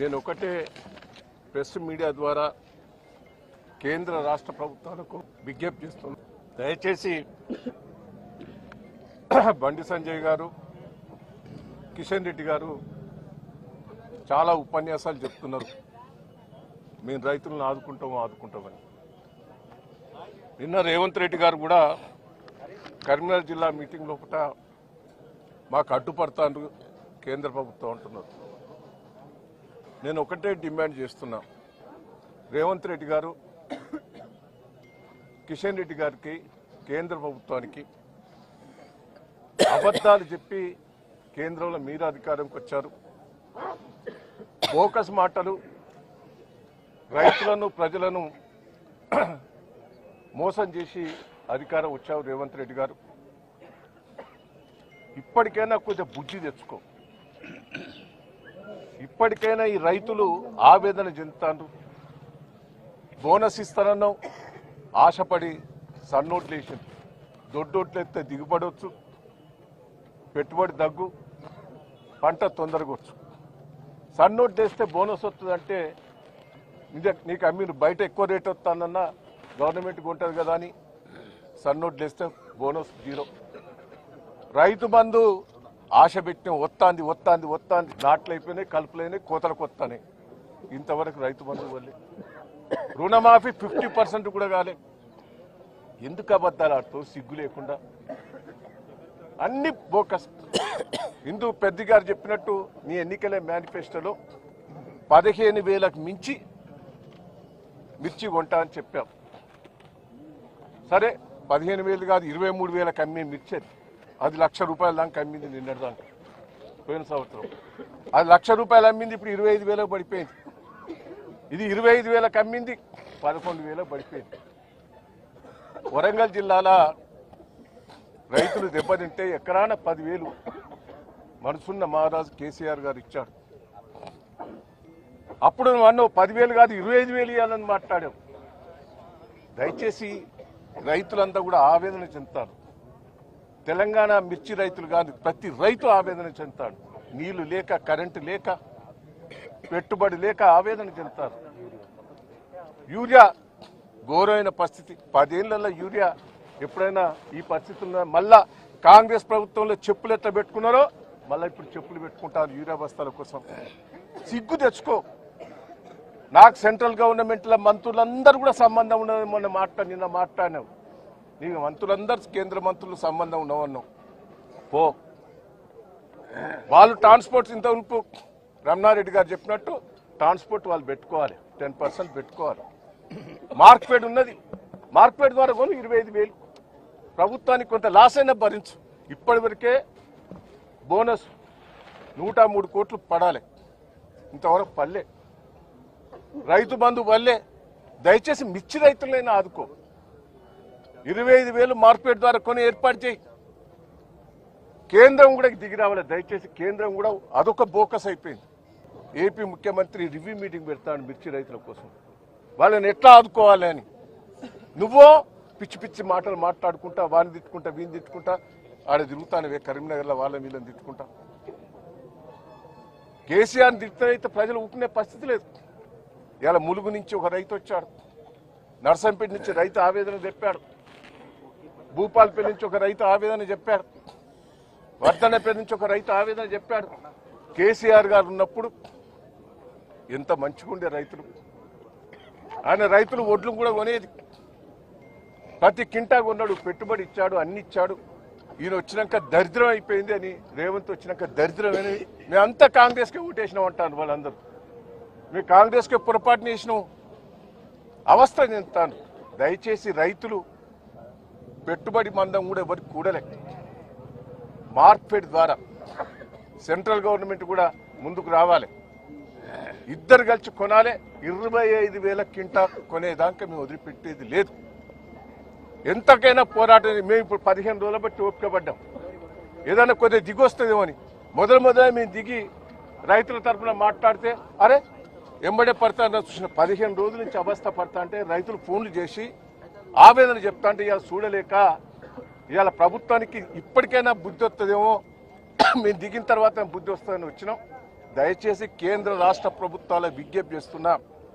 నేను ఒకటే press media ద్వారా కేంద్ర రాష్ట్ర ప్రభుత్వాలకు విజ్ఞప్తి చేస్తున్నాను. దయచేసి బండి సంజయ్ గారు, కిషన్ రెడ్డి గారు చాలా ఉపన్యాసాలు చెప్తున్నారు. మేము రైతులను ఆదుకుంటామని. నిన్న రేవంత్ రెడ్డి గారు కూడా కరీంనగర్ జిల్లా మీటింగ్ లోపల మాకు అడ్డుపడతాను కేంద్ర ప్రభుత్వం అంటున్నారు. నేను ఒకటే డిమాండ్ చేస్తున్నా, రేవంత్ రెడ్డి గారు, కిషన్ రెడ్డి గారికి, కేంద్ర ప్రభుత్వానికి అబద్ధాలు చెప్పి కేంద్రంలో మీరు అధికారంకి వచ్చారు. బోకస్ మాటలు, రైతులను ప్రజలను మోసం చేసి అధికారం వచ్చావు రేవంత్ రెడ్డి గారు. ఇప్పటికైనా కొంచెం బుద్ధి తెచ్చుకో. ఇప్పటికైనా ఈ రైతులు ఆవేదన చెందుతారు. బోనస్ ఇస్తానన్నావు, ఆశపడి సన్నోట్లు వేసింది. దొడ్డోట్లు ఎత్తే దిగుబడవచ్చు, పెట్టుబడి దగ్గు, పంట తొందరగా వచ్చు. సన్నోట్లు వేస్తే బోనస్ వస్తుందంటే నీకు మీరు బయట ఎక్కువ రేట్ వస్తుందన్నా గవర్నమెంట్కి ఉంటుంది కదా అని సన్నోట్లు వేస్తే బోనస్ జీరో. రైతు బంధు ఆశ పెట్టిన వస్తాంది నాట్లు అయిపోయినాయి, కలుపులైనాయి, కోతలకు వస్తాయి. ఇంతవరకు రైతు బంధు వల్లే రుణమాఫీ 50% కూడా కాలే. ఎందుకు అబద్ధాలు ఆడుతావు సిగ్గు లేకుండా? అన్ని బోకస్. హిందూ పెద్ద గారు చెప్పినట్టు నీ ఎన్నికల మేనిఫెస్టోలో 15,000కు మించి మిర్చి కొంటా అని చెప్పాం. సరే 15,000 కాదు 23,000కి అమ్మే మిర్చి అది ₹1,00,000 దాకా అమ్మింది. నిన్నటి దాకా పోయిన సంవత్సరం అది ₹1,00,000 అమ్మింది, ఇప్పుడు 25,000 పడిపోయింది. ఇది 25,000కి అమ్మింది, 11,000 పడిపోయింది. వరంగల్ జిల్లాలో రైతులు దెబ్బతింటే ఎకరాన 10,000 మనసున్న మహారాజు కేసీఆర్ గారు ఇచ్చాడు. అప్పుడు మనం 10,000 కాదు 25,000 ఇవ్వాలని మాట్లాడాం. దయచేసి రైతులంతా కూడా ఆవేదన చెందుతారు. తెలంగాణ మిర్చి రైతులు కాదు, ప్రతి రైతు ఆవేదన చెందుతాడు. నీళ్లు లేక, కరెంటు లేక, పెట్టుబడి లేక ఆవేదన చెందుతారు. యూరియా ఘోరమైన పరిస్థితి. 10 ఏళ్లలో యూరియా ఎప్పుడైనా ఈ పరిస్థితుల్లో మళ్ళా కాంగ్రెస్ ప్రభుత్వంలో చెప్పులు ఎట్లా పెట్టుకున్నారో మళ్ళీ ఇప్పుడు చెప్పులు పెట్టుకుంటారు యూరియా బస్తాల కోసం. సిగ్గు తెచ్చుకో. నాకు సెంట్రల్ గవర్నమెంట్లో మంత్రులందరూ కూడా సంబంధం ఉన్నది. నిన్న మాట్లాడినావు. నీకు మంత్రులందరూ కేంద్ర మంత్రులు సంబంధం ఉన్నవన్నావు. పో. వాళ్ళు ట్రాన్స్పోర్ట్ ఇంత ఉనుపు రమణారెడ్డి గారు చెప్పినట్టు ట్రాన్స్పోర్ట్ వాళ్ళు పెట్టుకోవాలి, 10% పెట్టుకోవాలి. మార్కెట్ ఉన్నది, మార్కెట్ ద్వారా కొను 25,000. ప్రభుత్వానికి కొంత లాస్ అయినా భరించు. ఇప్పటివరకే బోనస్ 103 కోట్లు పడాలి, ఇంతవరకు పల్లె. రైతు బంధు వల్లే. దయచేసి మిర్చి రైతులైనా ఆదుకో. 25,000 మార్కెట్ ద్వారా కొని ఏర్పాటు చేయి. కేంద్రం కూడా దిగి రావాలి. దయచేసి కేంద్రం కూడా అదొక బోకస్ అయిపోయింది. ఏపీ ముఖ్యమంత్రి రివ్యూ మీటింగ్ పెడతాడు మిర్చి రైతుల కోసం, వాళ్ళని ఎట్లా ఆదుకోవాలి అని. నువ్వో పిచ్చి పిచ్చి మాటలు మాట్లాడుకుంటా, వాడిని తిట్టుకుంటా, వీని తిట్టుకుంటా ఆడ తిరుగుతానవే కరీంనగర్లో వాళ్ళ వీళ్ళని తిట్టుకుంటా. కేసీఆర్ని తిట్టునైతే ప్రజలు ఊపుకునే పరిస్థితి లేదు. ఇలా ములుగు నుంచి ఒక రైతు వచ్చాడు, నర్సంపేట నుంచి రైతు ఆవేదన చెప్పాడు, భూపాలపల్లి నుంచి ఒక రైతు ఆవేదన చెప్పాడు, వర్ధన్నపేట నుంచి ఒక రైతు ఆవేదన చెప్పాడు. కేసీఆర్ గారు ఉన్నప్పుడు ఎంత మంచిగా ఉండే రైతులు. ఆయన రైతులు ఒడ్లు కూడా కొనేది, ప్రతి కింటా కొన్నాడు, పెట్టుబడి ఇచ్చాడు, అన్ని ఇచ్చాడు. ఈయన వచ్చినాక దరిద్రం అయిపోయింది అని, రేవంత్ వచ్చినాక దరిద్రం అని మేమంతా కాంగ్రెస్కే ఓటేసినాం అంటాను వాళ్ళందరూ. మేము కాంగ్రెస్కే పొరపాటున వేసినాం, అవస్థ చెందుతాను. దయచేసి రైతులు పెట్టుబడి మందం కూడా ఎవరికి కూడలే. మార్కెట్ ద్వారా సెంట్రల్ గవర్నమెంట్ కూడా ముందుకు రావాలి. ఇద్దరు కలిసి కొనాలి. 25,000 కింటా కొనేదాకా మేము వదిలిపెట్టేది లేదు. ఎంతకైనా పోరాటం. మేము ఇప్పుడు 15 రోజుల బట్టి ఓపిక పడ్డాం, ఏదైనా కొద్దిగా దిగి వస్తుందేమో అని. మొదలు మేము దిగి రైతుల తరఫున మాట్లాడితే అరే ఎంబడే పడతా చూసిన 15 రోజుల నుంచి అవస్థ పడతా అంటే రైతులు ఫోన్లు చేసి ఆవేదన చెప్తా అంటే ఇవాళ చూడలేక ఇవాళ ప్రభుత్వానికి ఇప్పటికైనా బుద్ధి వస్తుందేమో మేము దిగిన తర్వాత బుద్ధి వస్తుందని వచ్చినాం. దయచేసి కేంద్ర రాష్ట్ర ప్రభుత్వాల విజ్ఞప్తి చేస్తున్నా,